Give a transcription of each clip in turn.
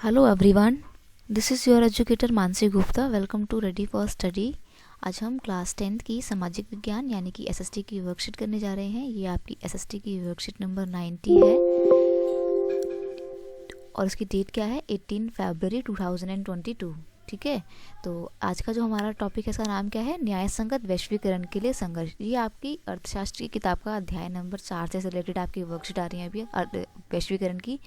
Hello everyone, this is your educator Mansi Gupta. Welcome to ready for study. आज हम class 10th की सामाजिक विज्ञान यानी कि एसएसटी की वर्कशीट करने जा रहे हैं। ये आपकी एसएसटी की वर्कशीट नंबर 90 है और इसकी डेट क्या है 18 फरवरी 2022। ठीक है, तो आज का जो हमारा टॉपिक है इसका नाम क्या है, न्याय संगत वैश्वीकरण के लिए संघर्ष। ये आपकी अर्थशास्त्र की किताब का अध्याय नंबर 4 से रिलेटेड आपकी वर्कशीट आ रही है अभी वैश्वीकरण की।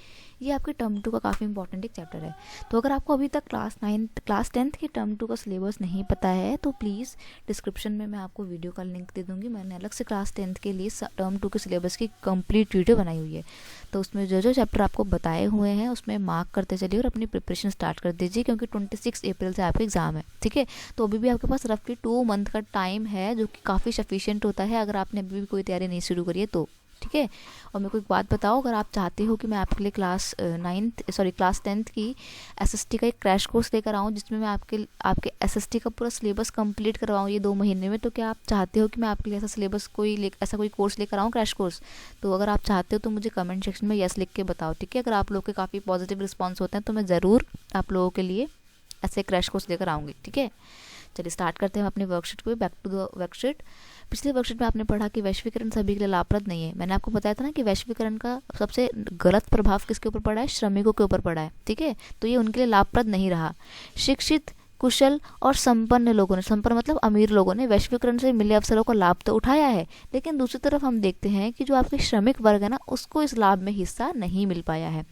ये आपके टर्म 2 का काफ़ी इंपॉर्टेंट एक चैप्टर है। तो अगर आपको अभी तक क्लास 10th की टर्म 2 का सिलेबस नहीं पता है तो प्लीज़ डिस्क्रिप्शन में मैं आपको वीडियो का लिंक दे दूँगी। मैंने अलग से क्लास 10th के लिए टर्म 2 के सिलेबस की कंप्लीट वीडियो बनाई हुई है। तो उसमें जो जो चैप्टर आपको बताए हुए हैं उसमें मार्क करते चलिए और अपनी प्रिपरेशन स्टार्ट कर दीजिए, क्योंकि 26 अप्रैल से आपका एग्ज़ाम है। ठीक है, तो अभी भी आपके पास रफली 2 मंथ का टाइम है, जो कि काफ़ी सफिशिएंट होता है अगर आपने अभी भी कोई तैयारी नहीं शुरू करी है तो। ठीक है, और मेरे को एक बात बताओ, अगर आप चाहते हो कि मैं आपके लिए क्लास 10th की एसएसटी का एक क्रैश कोर्स लेकर आऊँ जिसमें मैं आपके एसएसटी का पूरा सिलेबस कंप्लीट करवाऊँ ये 2 महीने में, तो क्या आप चाहते हो कि मैं आपके लिए ऐसा सिलेबस ऐसा कोई कोर्स लेकर आऊँ, क्रैश कोर्स? तो अगर आप चाहते हो तो मुझे कमेंट सेक्शन में यस लिख के बताओ। ठीक है, अगर आप लोग के काफ़ी पॉजिटिव रिस्पॉन्स होते हैं तो मैं ज़रूर आप लोगों के लिए ऐसे क्रैश कोर्स लेकर आऊँगी। ठीक है, चलिए स्टार्ट करते हैं अपनी वर्कशीट को। Back to the worksheet. पिछले वर्कशीट में आपने पढ़ा कि वैश्वीकरण सभी के लिए लाभप्रद नहीं है। मैंने आपको बताया था ना कि वैश्वीकरण का सबसे गलत प्रभाव किसके ऊपर पड़ा है, श्रमिकों के ऊपर पड़ा है। ठीक है, तो ये उनके लिए लाभप्रद नहीं रहा। शिक्षित, कुशल और संपन्न लोगों ने, संपन्न मतलब अमीर लोगों ने, वैश्वीकरण से मिले अवसरों का लाभ तो उठाया है, लेकिन दूसरी तरफ हम देखते हैं कि जो आपके श्रमिक वर्ग है ना, उसको इस लाभ में हिस्सा नहीं मिल पाया है।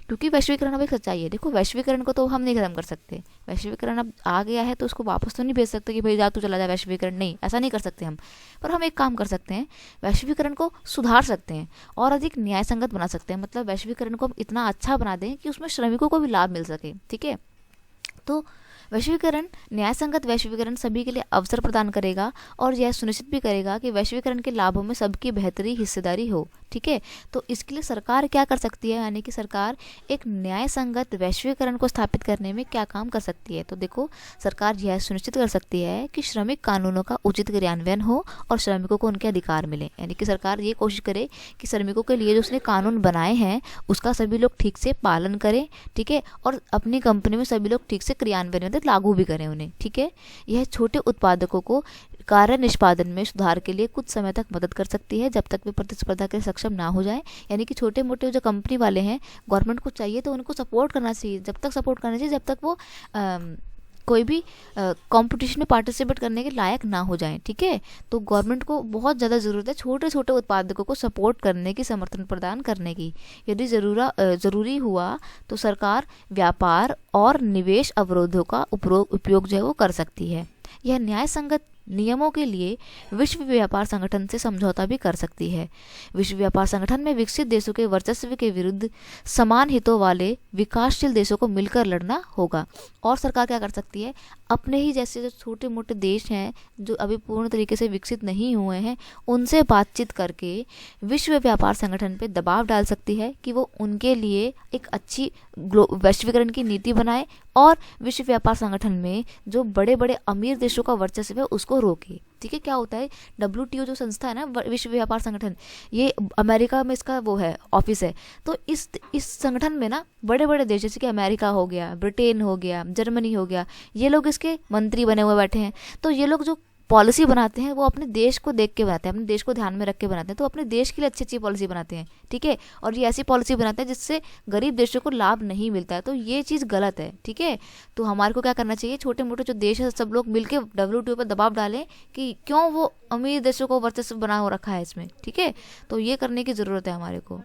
क्योंकि वैश्वीकरण अब एक सच्चाई है। देखो, वैश्वीकरण को तो हम नहीं खत्म कर सकते। वैश्वीकरण अब आ गया है तो उसको वापस तो नहीं भेज सकते कि भाई जा तू चला जा वैश्वीकरण, नहीं, ऐसा नहीं कर सकते हम। पर हम एक काम कर सकते हैं, वैश्वीकरण को सुधार सकते हैं और अधिक न्याय संगत बना सकते हैं। मतलब वैश्वीकरण को हम इतना अच्छा बना दें कि उसमें श्रमिकों को भी लाभ मिल सके। ठीक है, तो वैश्वीकरण, न्याय संगत वैश्वीकरण सभी के लिए अवसर प्रदान करेगा और यह सुनिश्चित भी करेगा कि वैश्वीकरण के लाभों में सबकी बेहतरी हिस्सेदारी हो। ठीक है, तो इसके लिए सरकार क्या कर सकती है, यानी कि सरकार एक न्याय संगत वैश्वीकरण को स्थापित करने में क्या काम कर सकती है। तो देखो, सरकार यह सुनिश्चित कर सकती है कि श्रमिक कानूनों का उचित क्रियान्वयन हो और श्रमिकों को उनके अधिकार मिले। यानी कि सरकार ये कोशिश करे कि श्रमिकों के लिए जो उसने कानून बनाए हैं उसका सभी लोग ठीक से पालन करें। ठीक है, और अपनी कंपनी में सभी लोग ठीक से क्रियान्वयन लागू भी करें उन्हें। ठीक है, यह छोटे उत्पादकों को कार्य निष्पादन में सुधार के लिए कुछ समय तक मदद कर सकती है, जब तक वे प्रतिस्पर्धा के सक्षम ना हो जाए। यानी कि छोटे मोटे जो कंपनी वाले हैं, गवर्नमेंट को चाहिए तो उनको सपोर्ट करना चाहिए, जब तक सपोर्ट करना चाहिए जब तक वो कोई भी कंपटीशन में पार्टिसिपेट करने के लायक ना हो जाए। ठीक है, तो गवर्नमेंट को बहुत ज़्यादा ज़रूरत है छोटे छोटे उत्पादकों को सपोर्ट करने की, समर्थन प्रदान करने की। यदि ज़रूरी हुआ तो सरकार व्यापार और निवेश अवरोधों का उपयोग जो है वो कर सकती है। यह न्याय संगत नियमों के लिए विश्व व्यापार संगठन से समझौता भी कर सकती है। विश्व व्यापार संगठन में विकसित देशों के वर्चस्व के विरुद्ध समान हितों वाले विकासशील देशों को मिलकर लड़ना होगा। और सरकार क्या कर सकती है, अपने ही जैसे जो छोटे मोटे देश हैं जो अभी पूर्ण तरीके से विकसित नहीं हुए हैं, उनसे बातचीत करके विश्व व्यापार संगठन पे दबाव डाल सकती है कि वो उनके लिए एक अच्छी वैश्वीकरण की नीति बनाए और विश्व व्यापार संगठन में जो बड़े बड़े अमीर देशों का वर्चस्व है उसको रोके। ठीक है, क्या होता है, WTO जो संस्था है ना, विश्व व्यापार संगठन, ये अमेरिका में इसका वो है, ऑफिस है। तो इस संगठन में ना बड़े बड़े देश जैसे कि अमेरिका हो गया, ब्रिटेन हो गया, जर्मनी हो गया, ये लोग इसके मंत्री बने हुए बैठे हैं। तो ये लोग जो पॉलिसी बनाते हैं वो अपने देश को देख के बनाते हैं, अपने देश को ध्यान में रख के बनाते हैं, तो अपने देश के लिए अच्छी अच्छी पॉलिसी बनाते हैं। ठीक है, और ये ऐसी पॉलिसी बनाते हैं जिससे गरीब देशों को लाभ नहीं मिलता है, तो ये चीज़ गलत है। ठीक है, तो हमारे को क्या करना चाहिए, छोटे मोटे जो देश है सब लोग मिलके WTO पर दबाव डालें कि क्यों वो अमीर देशों को वर्चस्व बना हो रखा है इसमें। ठीक है, तो ये करने की ज़रूरत है हमारे को।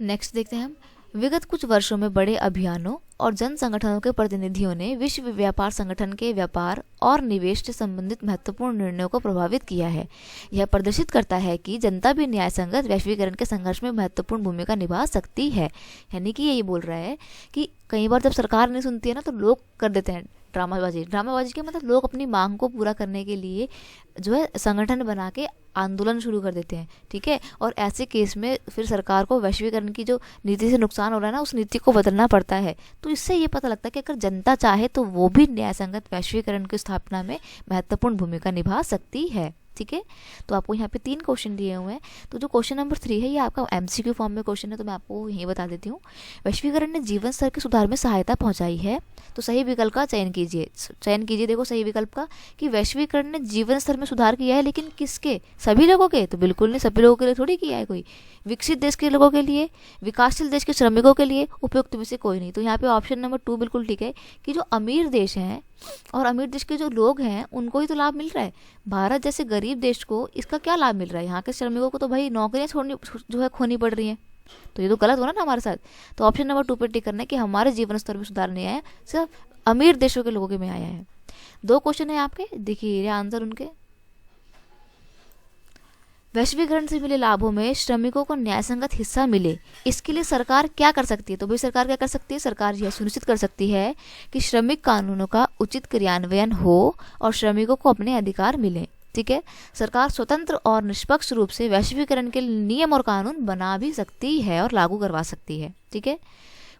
नेक्स्ट देखते हैं हम, विगत कुछ वर्षों में बड़े अभियानों और जन संगठनों के प्रतिनिधियों ने विश्व व्यापार संगठन के व्यापार और निवेश से संबंधित महत्वपूर्ण निर्णयों को प्रभावित किया है। यह प्रदर्शित करता है कि जनता भी न्याय संगत वैश्वीकरण के संघर्ष में महत्वपूर्ण भूमिका निभा सकती है। यानी कि ये बोल रहा है कि कई बार जब सरकार नहीं सुनती है ना, तो लोग कर देते हैं ड्रामाबाजी। ड्रामाबाजी के मतलब लोग अपनी मांग को पूरा करने के लिए जो है संगठन बना के आंदोलन शुरू कर देते हैं। ठीक है, और ऐसे केस में फिर सरकार को वैश्वीकरण की जो नीति से नुकसान हो रहा है ना, उस नीति को बदलना पड़ता है। तो इससे ये पता लगता है कि अगर जनता चाहे तो वो भी न्याय संगत वैश्वीकरण की स्थापना में महत्वपूर्ण भूमिका निभा सकती है। ठीक है। तो आपको यहाँ पे 3 क्वेश्चन दिए हुए हैं। तो जो क्वेश्चन नंबर 3 है ये आपका एमसीक्यू फॉर्म में क्वेश्चन है, तो मैं आपको यही बता देती हूँ। वैश्वीकरण ने जीवन स्तर के सुधार में सहायता पहुंचाई है, तो सही विकल्प का चयन कीजिए। देखो सही विकल्प का कि वैश्वीकरण ने जीवन स्तर में सुधार किया है, लेकिन किसके? सभी लोगों के? तो बिल्कुल नहीं, सभी लोगों के लिए थोड़ी किया है कोई। विकसित देश के लोगों के लिए, विकासशील देश के श्रमिकों के लिए, उपयुक्त में से कोई नहीं। तो यहाँ पे ऑप्शन नंबर 2 बिल्कुल ठीक है कि जो अमीर देश हैं और अमीर देश के जो लोग हैं उनको ही तो लाभ मिल रहा है। भारत जैसे गरीब देश को इसका क्या लाभ मिल रहा है? यहाँ के श्रमिकों को तो भाई नौकरियां खोनी पड़ रही हैं। तो ये तो गलत हो ना हमारे साथ। तो ऑप्शन नंबर 2 पे टिक करना है कि हमारे जीवन स्तर में सुधार नहीं आया, सिर्फ अमीर देशों के लोगों के में आया है। 2 क्वेश्चन है आपके, देखिए ये आंसर उनके। वैश्वीकरण से मिले लाभों में श्रमिकों को न्यायसंगत हिस्सा मिले, इसके लिए सरकार क्या कर सकती है? तो भाई सरकार क्या कर सकती है? सरकार यह सुनिश्चित कर सकती है कि श्रमिक कानूनों का उचित क्रियान्वयन हो और श्रमिकों को अपने अधिकार मिले। ठीक है, सरकार स्वतंत्र और निष्पक्ष रूप से वैश्वीकरण के नियम और कानून बना भी सकती है और लागू करवा सकती है। ठीक है।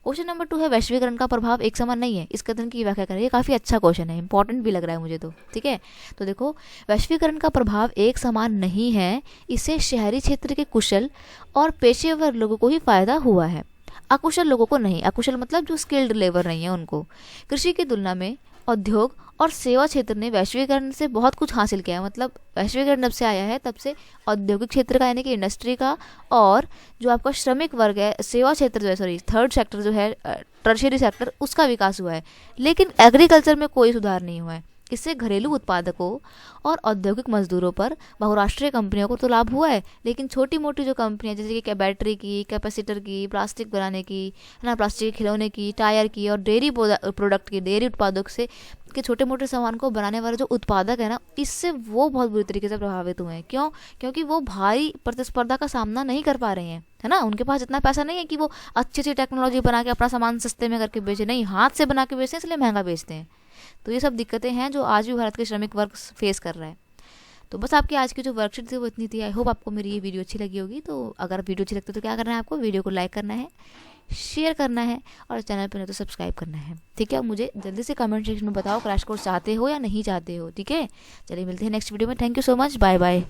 क्वेश्चन नंबर 2 है वैश्वीकरण का प्रभाव एक समान नहीं है, इस कथन की व्याख्या करें। ये काफ़ी अच्छा क्वेश्चन है, इंपॉर्टेंट भी लग रहा है मुझे तो। ठीक है, तो देखो वैश्वीकरण का प्रभाव एक समान नहीं है, इससे शहरी क्षेत्र के कुशल और पेशेवर लोगों को ही फायदा हुआ है, अकुशल लोगों को नहीं। अकुशल मतलब जो स्किल्ड लेबर नहीं है उनको। कृषि की तुलना में उद्योग और सेवा क्षेत्र ने वैश्वीकरण से बहुत कुछ हासिल किया है। मतलब वैश्वीकरण जब से आया है तब से औद्योगिक क्षेत्र का यानी कि इंडस्ट्री का, और जो आपका श्रमिक वर्ग है, सेवा क्षेत्र जो है, सॉरी थर्ड सेक्टर जो है, टर्शियरी सेक्टर, उसका विकास हुआ है। लेकिन एग्रीकल्चर में कोई सुधार नहीं हुआ है। इससे घरेलू उत्पादकों और औद्योगिक मजदूरों पर बहुराष्ट्रीय कंपनियों को तो लाभ हुआ है, लेकिन छोटी मोटी जो कंपनियां जैसे कि बैटरी की, कैपेसिटर की, प्लास्टिक बनाने की, है ना, प्लास्टिक के खिलौने की, टायर की और डेयरी प्रोडक्ट की, डेयरी उत्पादों से के छोटे मोटे सामान को बनाने वाले जो उत्पादक है ना, इससे वो बहुत बुरी तरीके से प्रभावित हुए हैं। क्यों? क्योंकि वो भारी प्रतिस्पर्धा का सामना नहीं कर पा रहे हैं, है ना। उनके पास इतना पैसा नहीं है कि वो अच्छी अच्छी टेक्नोलॉजी बना के अपना सामान सस्ते में करके बेचे, नहीं, हाथ से बना के बेचते हैं, इसलिए महंगा बेचते हैं। तो ये सब दिक्कतें हैं जो आज भी भारत के श्रमिक वर्ग फेस कर रहा है। तो बस आपकी आज की जो वर्कशीट थी वो इतनी थी। आई होप आपको मेरी ये वीडियो अच्छी लगी होगी। तो अगर वीडियो अच्छी लगती है तो क्या करना है आपको? वीडियो को लाइक करना है, शेयर करना है और चैनल पर नहीं तो सब्सक्राइब करना है। ठीक है, मुझे जल्दी से कमेंट सेक्शन में बताओ क्रैश कोर्स चाहते हो या नहीं चाहते हो। ठीक है, चलिए मिलते हैं नेक्स्ट वीडियो में। Thank you so much, bye bye.